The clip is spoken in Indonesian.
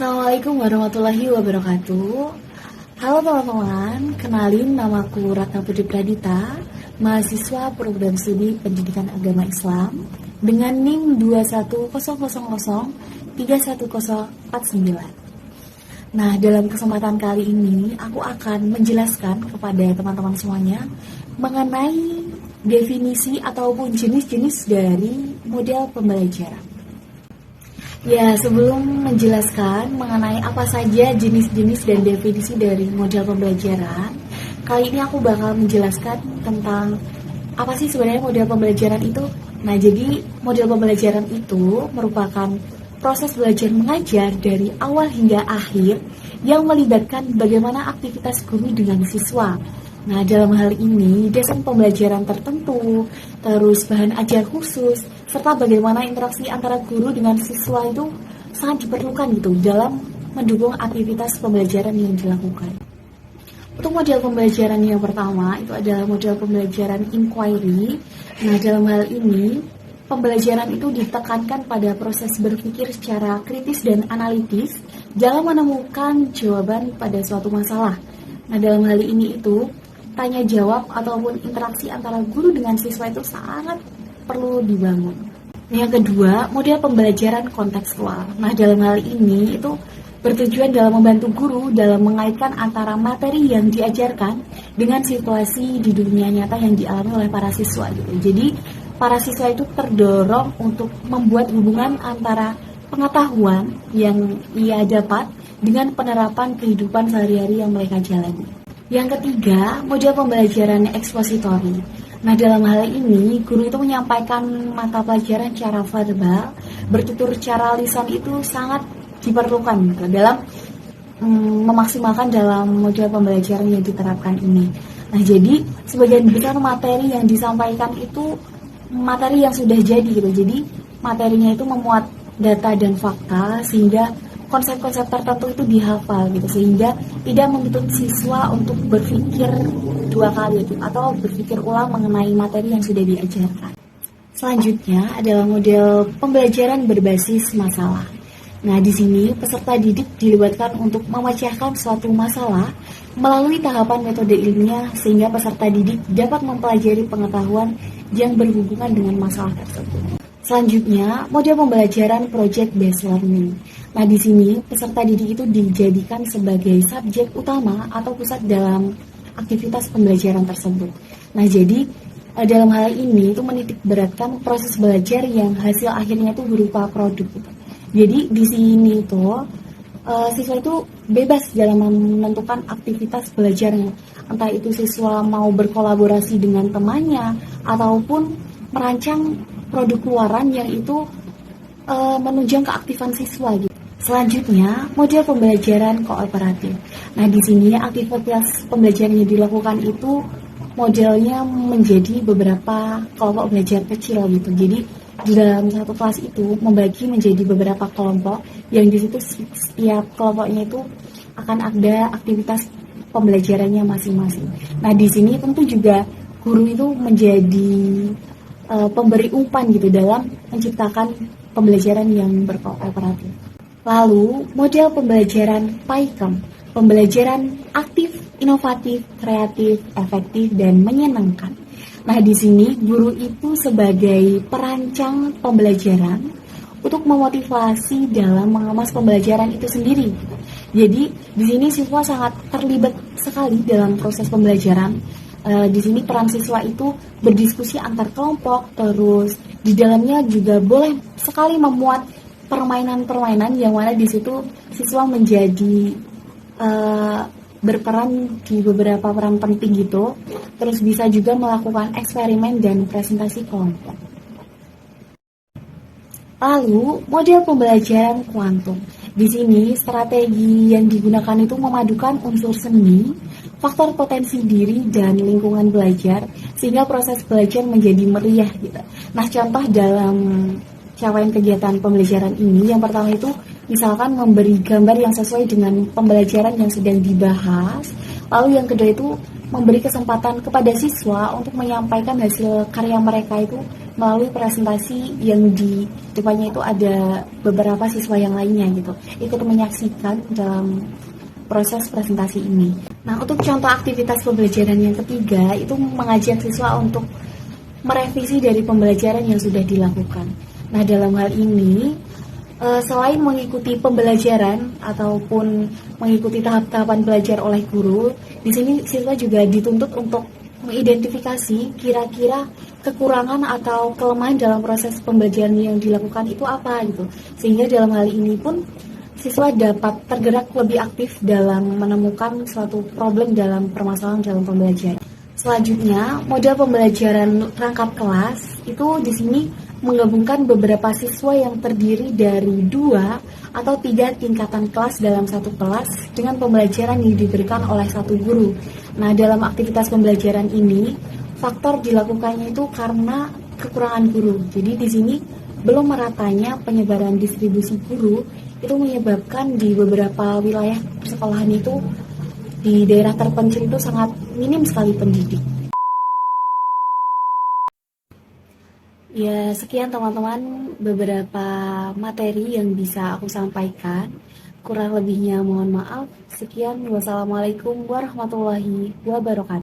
Assalamualaikum warahmatullahi wabarakatuh. Halo teman-teman, kenalin namaku Ratna Putri Pradita, mahasiswa program studi pendidikan agama Islam dengan NIM 21000314049. Nah, dalam kesempatan kali ini aku akan menjelaskan kepada teman-teman semuanya mengenai definisi ataupun jenis-jenis dari model pembelajaran. Ya, sebelum menjelaskan mengenai apa saja jenis-jenis dan definisi dari model pembelajaran, kali ini aku bakal menjelaskan tentang apa sih sebenarnya model pembelajaran itu. Nah, jadi model pembelajaran itu merupakan proses belajar mengajar dari awal hingga akhir yang melibatkan bagaimana aktivitas guru dengan siswa. Nah, dalam hal ini, desain pembelajaran tertentu, terus bahan ajar khusus, serta bagaimana interaksi antara guru dengan siswa itu sangat diperlukan gitu dalam mendukung aktivitas pembelajaran yang dilakukan. Untuk model pembelajaran yang pertama, itu adalah model pembelajaran inquiry. Nah, dalam hal ini, pembelajaran itu ditekankan pada proses berpikir secara kritis dan analitis dalam menemukan jawaban pada suatu masalah. Nah, dalam hal ini itu, tanya jawab ataupun interaksi antara guru dengan siswa itu sangat perlu dibangun. Yang kedua, model pembelajaran kontekstual. Nah, dalam hal ini itu bertujuan dalam membantu guru dalam mengaitkan antara materi yang diajarkan dengan situasi di dunia nyata yang dialami oleh para siswa gitu. Jadi, para siswa itu terdorong untuk membuat hubungan antara pengetahuan yang ia dapat dengan penerapan kehidupan sehari-hari yang mereka jalani. Yang ketiga, model pembelajaran ekspositori. Nah, dalam hal ini, guru itu menyampaikan mata pelajaran secara verbal, bertutur secara lisan itu sangat diperlukan gitu, dalam memaksimalkan dalam model pembelajaran yang diterapkan ini. Nah, jadi sebagian besar materi yang disampaikan itu materi yang sudah jadi gitu. Jadi materinya itu memuat data dan fakta sehingga konsep-konsep tertentu itu dihafal gitu, sehingga tidak menuntut siswa untuk berpikir dua kali gitu, atau berpikir ulang mengenai materi yang sudah diajarkan. Selanjutnya adalah model pembelajaran berbasis masalah. Nah, di sini peserta didik dilibatkan untuk memecahkan suatu masalah melalui tahapan metode ilmiah sehingga peserta didik dapat mempelajari pengetahuan yang berhubungan dengan masalah tersebut. Selanjutnya, model pembelajaran project based learning. Nah, di sini peserta didik itu dijadikan sebagai subjek utama atau pusat dalam aktivitas pembelajaran tersebut. Nah, jadi dalam hal ini itu menitik beratkan proses belajar yang hasil akhirnya itu berupa produk. Jadi di sini itu siswa itu bebas dalam menentukan aktivitas belajarnya. Entah itu siswa mau berkolaborasi dengan temannya ataupun merancang produk keluaran yang itu menunjang keaktifan siswa gitu. Selanjutnya, model pembelajaran kooperatif. Nah, di sini aktivitas pembelajaran yang dilakukan itu modelnya menjadi beberapa kelompok belajar kecil gitu. Jadi di dalam satu kelas itu membagi menjadi beberapa kelompok yang di situ setiap kelompoknya itu akan ada aktivitas pembelajarannya masing-masing. Nah, di sini tentu juga guru itu menjadi pemberi umpan gitu dalam menciptakan pembelajaran yang berkooperatif. Lalu, model pembelajaran PAIKEM, pembelajaran aktif, inovatif, kreatif, efektif, dan menyenangkan. Nah, di sini guru itu sebagai perancang pembelajaran untuk memotivasi dalam mengemas pembelajaran itu sendiri. Jadi, di sini siswa sangat terlibat sekali dalam proses pembelajaran. Di sini peran siswa itu berdiskusi antar kelompok, terus di dalamnya juga boleh sekali memuat permainan-permainan yang mana di situ siswa menjadi berperan di beberapa peran penting gitu. Terus bisa juga melakukan eksperimen dan presentasi kelompok. Lalu, model pembelajaran kuantum. Di sini strategi yang digunakan itu memadukan unsur seni, faktor potensi diri dan lingkungan belajar sehingga proses belajar menjadi meriah gitu. Nah, contoh dalam capaian kegiatan pembelajaran ini yang pertama itu Misalkan memberi gambar yang sesuai dengan pembelajaran yang sedang dibahas. Lalu yang kedua itu memberi kesempatan kepada siswa untuk menyampaikan hasil karya mereka itu melalui presentasi yang di depannya itu ada beberapa siswa yang lainnya gitu, ikut menyaksikan dalam proses presentasi ini. Nah, untuk contoh aktivitas pembelajaran yang ketiga itu mengajak siswa untuk merevisi dari pembelajaran yang sudah dilakukan. Nah, dalam hal ini selain mengikuti pembelajaran ataupun mengikuti tahap-tahapan belajar oleh guru, di sini siswa juga dituntut untuk mengidentifikasi kira-kira kekurangan atau kelemahan dalam proses pembelajaran yang dilakukan itu apa gitu. Sehingga dalam hal ini pun siswa dapat tergerak lebih aktif dalam menemukan suatu problem dalam permasalahan dalam pembelajaran. Selanjutnya, model pembelajaran rangkap kelas itu di sini menggabungkan beberapa siswa yang terdiri dari 2 atau 3 tingkatan kelas dalam satu kelas dengan pembelajaran yang diberikan oleh satu guru. Nah, dalam aktivitas pembelajaran ini, faktor dilakukannya itu karena kekurangan guru. Jadi di sini belum meratanya penyebaran distribusi guru itu menyebabkan di beberapa wilayah persekolahan itu di daerah terpencil itu sangat minim sekali pendidik. Ya, sekian teman-teman beberapa materi yang bisa aku sampaikan. Kurang lebihnya mohon maaf. Sekian, wassalamualaikum warahmatullahi wabarakatuh.